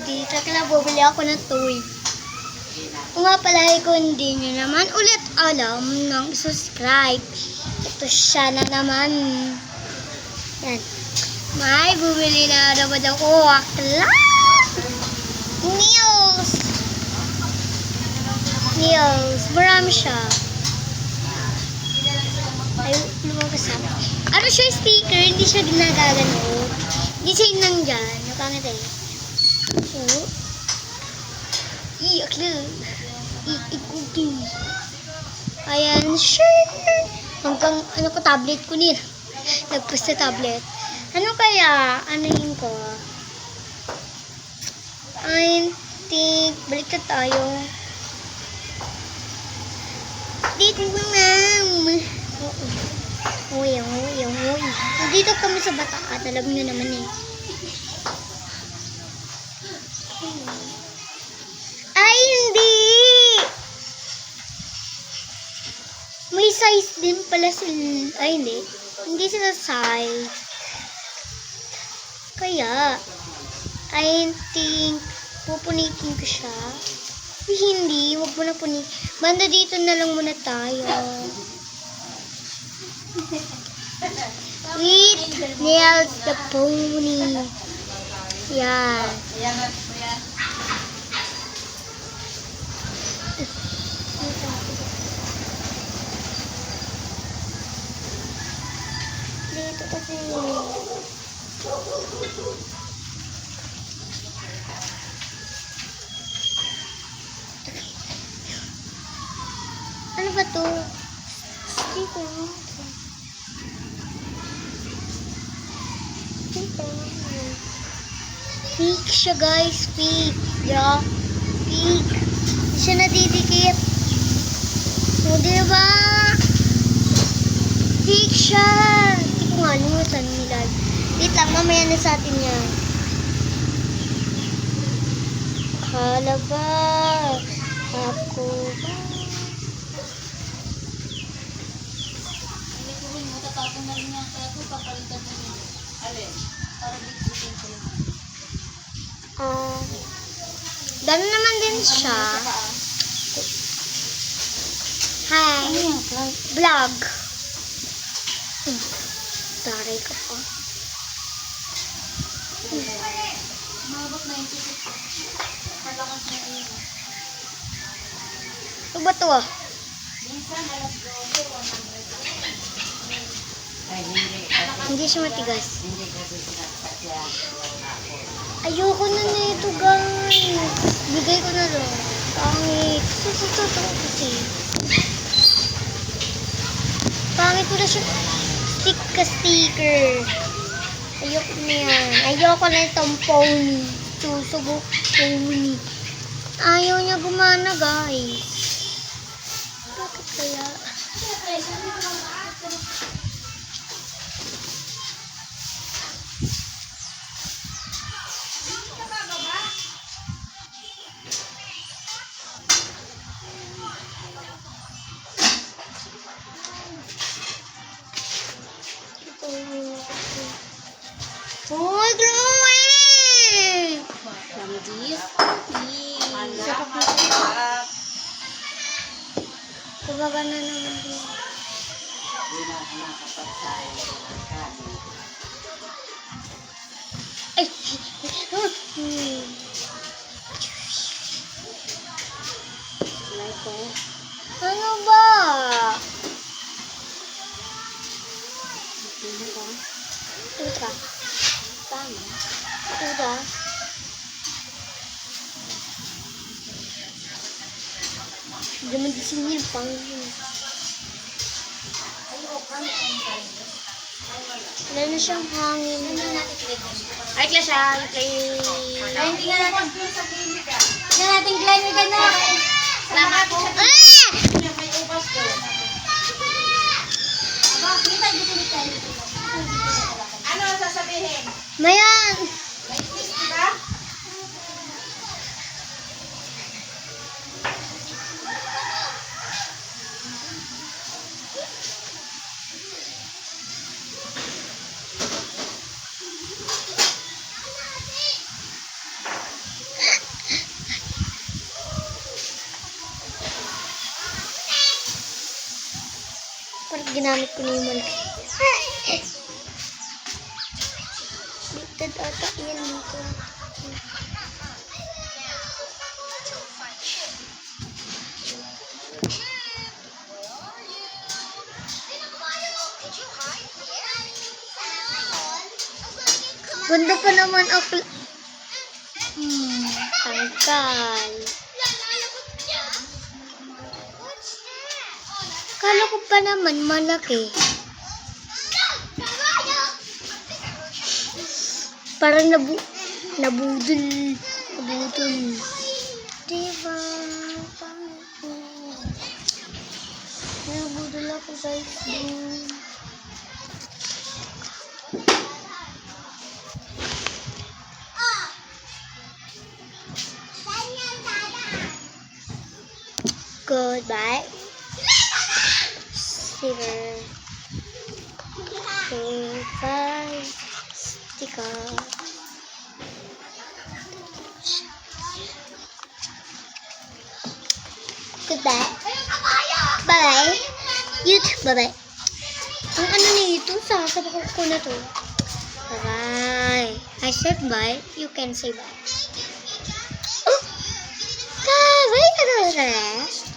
sticker na bumili ako ng toy. Kung nga pala kung hindi nyo naman ulit alam nang subscribe. Ito siya na naman. Yan. May bumili na naman ako. Nails. Nails. Marami siya. Ay, lumabas na. Ano siya sticker? Hindi siya ginagagano. Hindi siya yung nandyan. Napangit eh. So, iyak lang. Iikuti. Ayan, sure. Hanggang, ano ko, tablet ko nila. Nagpus na tablet. Ano kaya? Anahin ko? I think, balik na tayo. Dito mo, ma'am. Uy. Dito kami sa Bataan. Alam nyo naman eh. Ay, hindi! May size din pala sila. Ay, hindi. Hindi sila size. Kaya, I think, pupunitin ko siya. Hindi, wag mo na punitin. Banda dito na lang muna tayo. With nails the pony. Yan. Dito kasi. Ano ba to? Sticker. Fake siya guys, fake. Yeah, fake. Hindi siya nadidikit. O diba? Fake siya. Hindi ko nga limutan nila. Wait lang, mamaya na sa atin yan. Akala ba? Ako ba? Matatapon na rin yan. Kaya po papalitan mo yun. Alin? Para bitbitin ko lang. Gano'n naman din siya. Hi. Vlog. Taray ka pa. Mabot na yung ticket. Malakas na yun. Ano ba to? Minsan, alas 12, 100. Hindi siya matigas. Hindi kasi sinasakya. Ayoko na nito guys. Bigay ko na lang. Pangit. Ito kasi. Pangit ko na siya. Sticker. Ayoko na yan. Ayoko na itong pony. Susubok pony. Ayaw niya gumana guys. Bakit kaya? Hoy, glowing! Lamdis. Kumaga na naman din. Ay! Ano ba? Ito ka. Tama. Ito ka. Hindi naman disin niya. Pangin. Wala na siyang hangin. Ay, klasya. Ay, hindi nga natin. Hindi natin climate ka na. Salamat po. May ubas ko. Ano ang sasabihin? Mayan! May twist, diba? ginamit ko na yung malaki. Bigtad ata yan dito. Ganda pa naman ako. Tangkal. Kala ko pa naman malaki. Parang nabudol. Diba? Nabudol ako guys. Goodbye. Sticker. Goodbye. Sticker. Goodbye. Bye. YouTube. Bye-bye. Ang ano nito? Sasabakan ko na to. Bye-bye. I said bye. You can say bye. Oh! Bye! Bye!